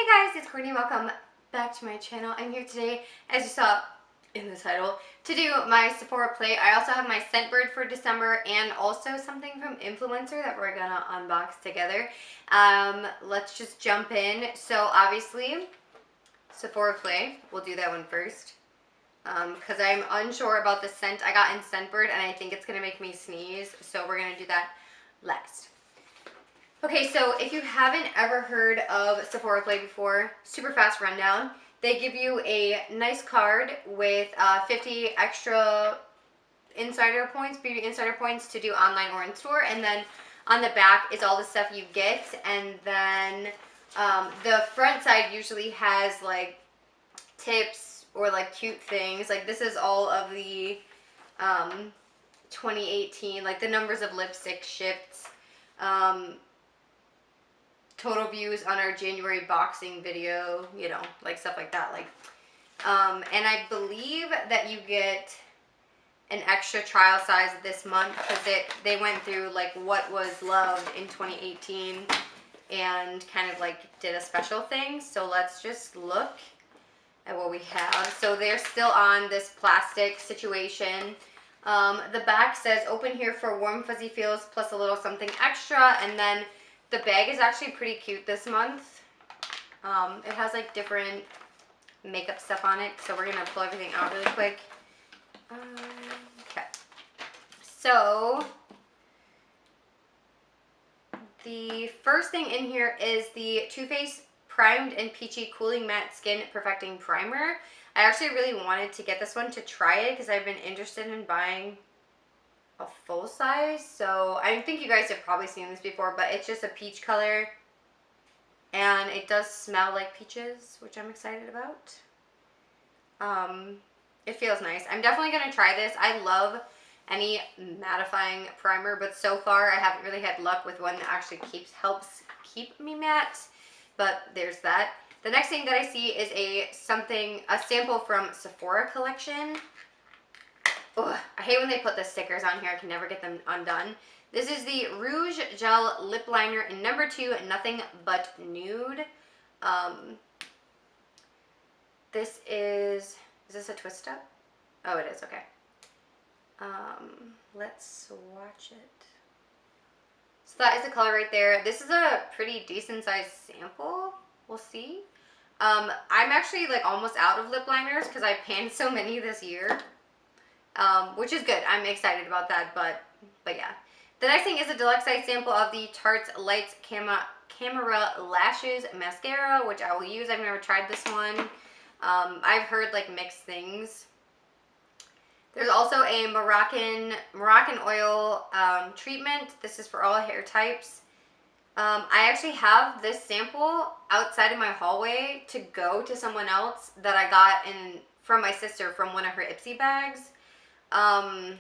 Hey guys, it's Courtney. Welcome back to my channel. I'm here today, as you saw in the title, to do my Sephora Play. I also have my Scentbird for December and also something from Influencer that we're gonna unbox together. Let's just jump in. So obviously, Sephora Play, we'll do that one first. Because I'm unsure about the scent I got in Scentbird and I think it's gonna make me sneeze. So we're gonna do that last. Okay, so if you haven't ever heard of Sephora Play before, super fast rundown. They give you a nice card with 50 extra insider points, beauty insider points to do online or in store, and then on the back is all the stuff you get, and then the front side usually has like tips or like cute things. Like this is all of the 2018, like the numbers of lipstick shipped. Total views on our January boxing video, you know, like stuff like that. Like, and I believe that you get an extra trial size this month because they went through like what was loved in 2018 and kind of like did a special thing. So let's just look at what we have. So they're still on this plastic situation. The back says open here for warm fuzzy feels plus a little something extra, and then the bag is actually pretty cute this month. It has like different makeup stuff on it, so we're gonna pull everything out really quick. Okay, so the first thing in here is the Too Faced Primed and Peachy Cooling Matte Skin Perfecting Primer. I actually really wanted to get this one to try it because I've been interested in buying a full size. So I think you guys have probably seen this before, but it's just a peach color and it does smell like peaches, which I'm excited about. It feels nice. I'm definitely gonna try this. I love any mattifying primer, but so far I haven't really had luck with one that actually helps keep me matte, but there's that. The next thing that I see is a sample from Sephora collection. Ugh, I hate when they put the stickers on here. I can never get them undone. This is the Rouge Gel Lip Liner in number 2, Nothing But Nude. This is this a twist up? Oh, it is, okay. Let's swatch it. So that is the color right there. This is a pretty decent sized sample. We'll see. I'm actually like almost out of lip liners because I panned so many this year. Which is good. I'm excited about that, but yeah. The next thing is a deluxe size sample of the Tarte Lights Camera Lashes Mascara, which I will use. I've never tried this one. I've heard like mixed things. There's also a Moroccan oil treatment. This is for all hair types. I actually have this sample outside of my hallway to go to someone else that I got from my sister from one of her Ipsy bags. I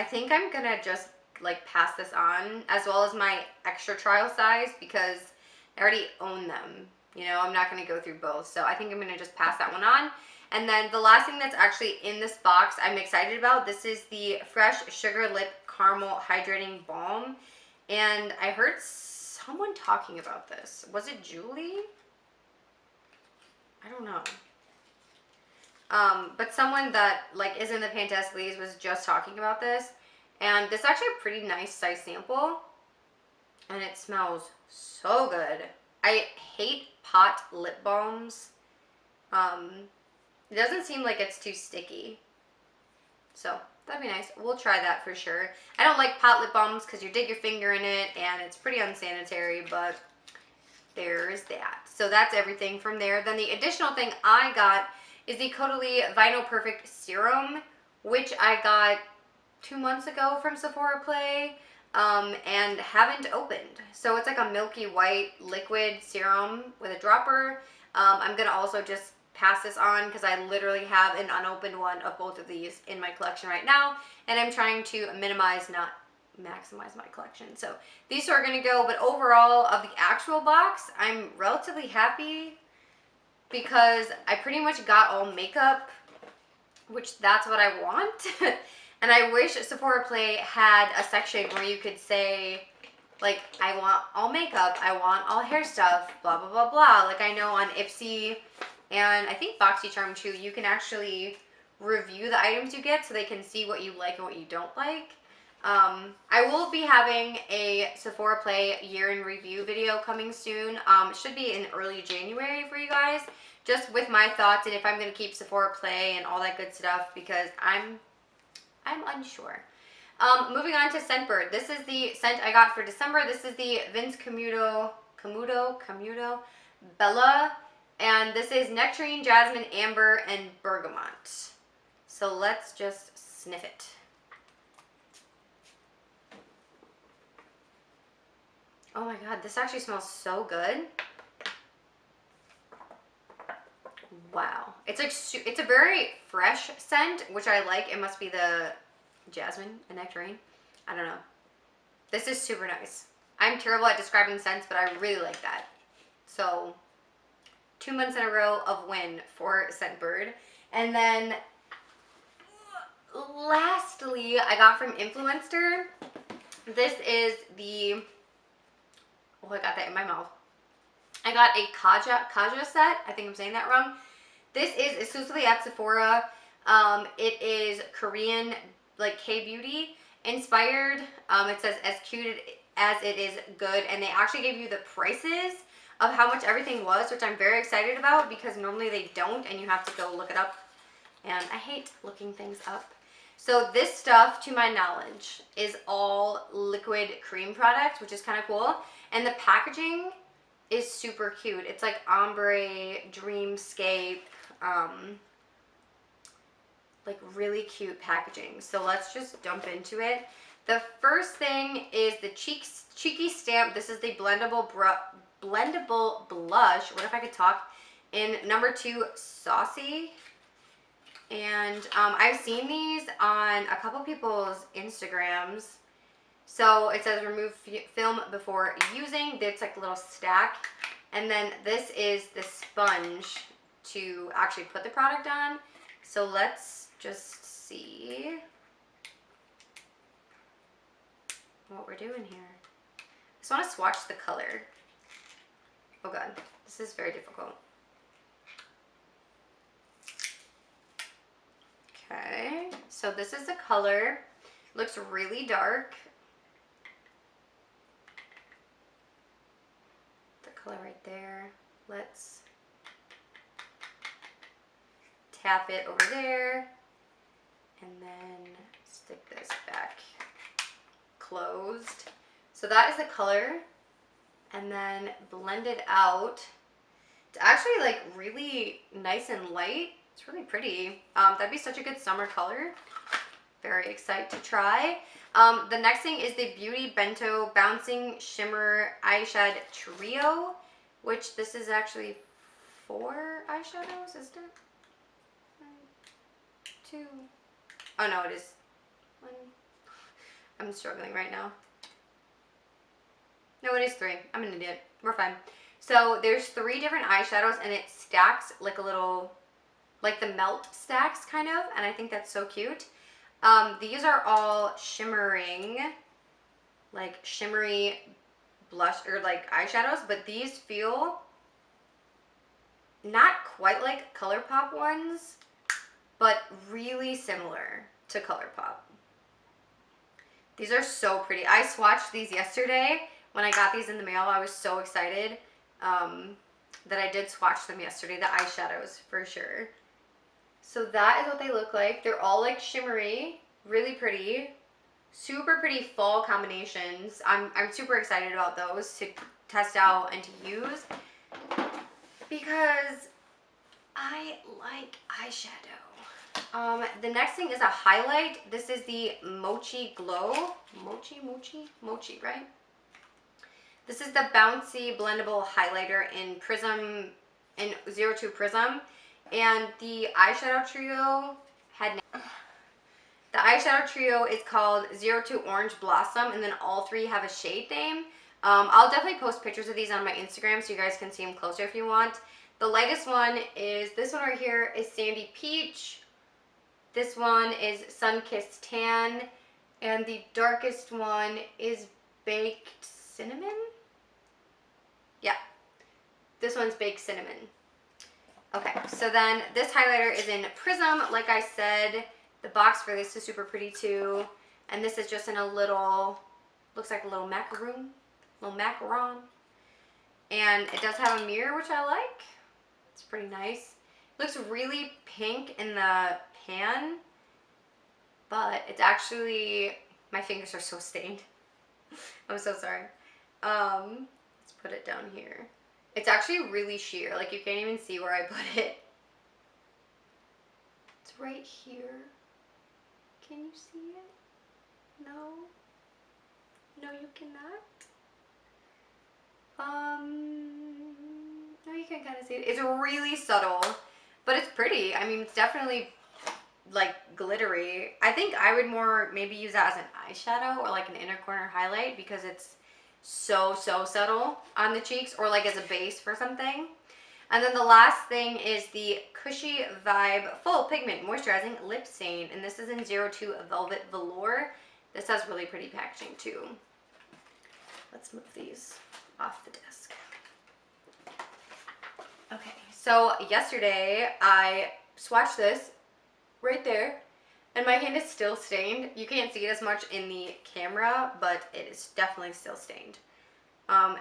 think I'm gonna just like pass this on as well as my extra trial size because I already own them. You know, I'm not gonna go through both, so I think I'm gonna just pass that one on. And then the last thing that's actually in this box I'm excited about, this is the Fresh Sugar Lip Caramel Hydrating Balm, and I heard someone talking about this. Was it Julie? I don't know. But someone that like is in the Fantasticallys was just talking about this, and this is actually a pretty nice size sample, and it smells so good. I hate pot lip balms. It doesn't seem like it's too sticky, so that'd be nice. We'll try that for sure. I don't like pot lip balms because you dig your finger in it and it's pretty unsanitary, but there's that. So that's everything from there. Then the additional thing I got is the Caudalie Vinyl Perfect Serum, which I got 2 months ago from Sephora Play, and haven't opened. So it's like a milky white liquid serum with a dropper. I'm gonna also just pass this on because I literally have an unopened one of both of these in my collection right now, and I'm trying to minimize, not maximize my collection. So these two are gonna go, but overall of the actual box, I'm relatively happy because I pretty much got all makeup, which that's what I want. And I wish Sephora Play had a section where you could say Like, I want all makeup, I want all hair stuff, blah, blah, blah, blah. Like, I know on Ipsy and I think BoxyCharm too, you can actually review the items you get so they can see what you like and what you don't like. I will be having a Sephora Play year in review video coming soon. It should be in early January for you guys, just with my thoughts and if I'm going to keep Sephora Play and all that good stuff, because I'm unsure. Moving on to Scentbird. This is the scent I got for December. This is the Vince Camuto Bella. And this is nectarine, jasmine, amber, and bergamot. So let's just sniff it. Oh my god, this actually smells so good. Wow. It's like, it's a very fresh scent, which I like. It must be the jasmine and nectarine. I don't know. This is super nice. I'm terrible at describing scents, but I really like that. So, 2 months in a row of win for Scentbird. And then, lastly, I got from Influenster. This is the, oh, I got that in my mouth. I got a Kaja set. I think I'm saying that wrong. This is exclusively at Sephora. It is Korean, like K-beauty inspired. It says as cute as it is good, and they actually gave you the prices of how much everything was, which I'm very excited about because normally they don't and you have to go look it up, and I hate looking things up. So this stuff, to my knowledge, is all liquid cream product, which is kind of cool, and the packaging is super cute. It's like ombre, dreamscape, like really cute packaging. So let's just dump into it. The first thing is the Cheeky Stamp. This is the blendable blush. What if I could talk? In number 2, Saucy. And I've seen these on a couple people's Instagrams. So it says remove film before using. It's like a little stack. And then this is the sponge to actually put the product on. So let's just see what we're doing here. I just want to swatch the color. Oh god, this is very difficult. Okay, so this is the color. Looks really dark. The color right there. Let's tap it over there and then stick this back closed. So that is the color, and then blend it out. It's actually like really nice and light. It's really pretty. That'd be such a good summer color. Very excited to try. The next thing is the Beauty Bento Bouncing Shimmer Eyeshadow Trio, which this is actually 4 eyeshadows, isn't it? 1, 2. Oh no, it is 1. I'm struggling right now. No, it is 3. I'm an idiot. We're fine. So there's 3 different eyeshadows, and it stacks like a little, like the melt stacks kind of, and I think that's so cute. These are all shimmering, like shimmery blush or like eyeshadows, but these feel not quite like ColourPop ones, but really similar to ColourPop. These are so pretty. I swatched these yesterday. When I got these in the mail, I was so excited that I did swatch them yesterday, the eyeshadows for sure. So that is what they look like. They're all like shimmery, really pretty, super pretty fall combinations. I'm super excited about those to test out and to use because I like eyeshadow. The next thing is a highlight. This is the Mochi Glow. Mochi, right? This is the Bouncy Blendable Highlighter in Prism, in 02 Prism. And the eyeshadow trio is called 02 Orange Blossom, and then all 3 have a shade name. I'll definitely post pictures of these on my Instagram so you guys can see them closer if you want. The lightest one is this one right here is Sandy Peach. This one is Sun Kissed Tan, and the darkest one is Baked cinnamon. Yeah, this one's baked cinnamon. Okay, so then this highlighter is in Prism. Like I said, the box for this is super pretty too. And this is just in a little, looks like a little macaron. And it does have a mirror, which I like. It's pretty nice. It looks really pink in the pan, but it's actually, my fingers are so stained. I'm so sorry. Let's put it down here. It's actually really sheer. Like, you can't even see where I put it. It's right here. Can you see it? No? No, you cannot? No, you can kind of see it. It's really subtle, but it's pretty. I mean, it's definitely like glittery. I think I would more maybe use that as an eyeshadow or like an inner corner highlight because it's so subtle on the cheeks, or like as a base for something. And then the last thing is the Cushy Vibe Full Pigment Moisturizing Lip Stain, and this is in 02 Velvet Velour. This has really pretty packaging too. Let's move these off the desk. Okay, so yesterday I swatched this right there, and my hand is still stained. You can't see it as much in the camera, but it is definitely still stained.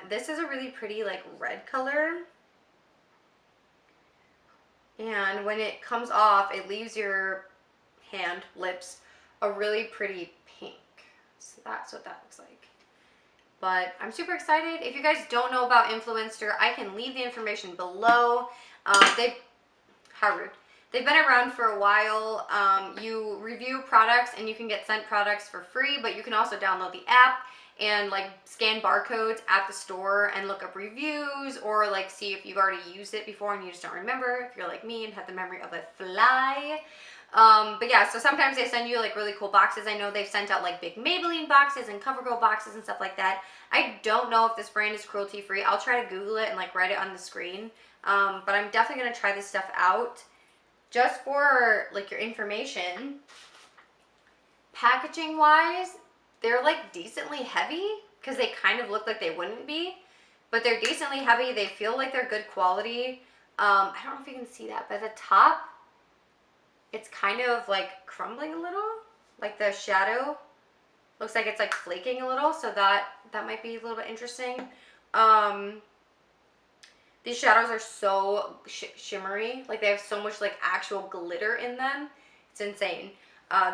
This is a really pretty like red color, and when it comes off, it leaves your hand, lips, a really pretty pink. So that's what that looks like. But I'm super excited. If you guys don't know about Influenster, I can leave the information below. How rude. They've been around for a while. You review products and you can get sent products for free, but you can also download the app and like scan barcodes at the store and look up reviews, or like see if you've already used it before and you just don't remember, if you're like me and have the memory of a fly. But yeah, so sometimes they send you like really cool boxes. I know they've sent out like big Maybelline boxes and CoverGirl boxes and stuff like that. I don't know if this brand is cruelty free. I'll try to Google it and like write it on the screen. But I'm definitely going to try this stuff out. Just for like your information, packaging wise, they're like decently heavy because they kind of look like they wouldn't be, but they're decently heavy. They feel like they're good quality. I don't know if you can see that, but the top, it's kind of like crumbling a little, like the shadow looks like it's like flaking a little, so that might be a little bit interesting. These shadows are so shimmery, like they have so much like actual glitter in them. It's insane.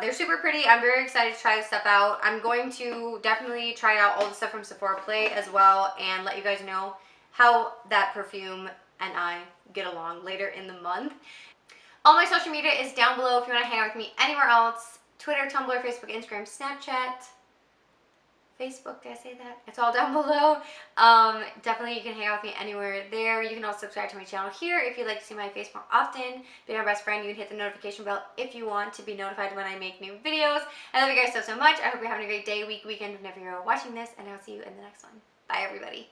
They're super pretty. I'm very excited to try this stuff out. I'm going to definitely try out all the stuff from Sephora Play as well and let you guys know how that perfume and I get along later in the month. All my social media is down below if you want to hang out with me anywhere else. Twitter, Tumblr, Facebook, Instagram, Snapchat. Facebook, did I say that? It's all down below. Definitely you can hang out with me anywhere there. You can also subscribe to my channel here if you'd like to see my face more often. Be my best friend. You can hit the notification bell if you want to be notified when I make new videos. I love you guys so much. I hope you're having a great day, week, weekend whenever you're watching this, and I'll see you in the next one. Bye everybody.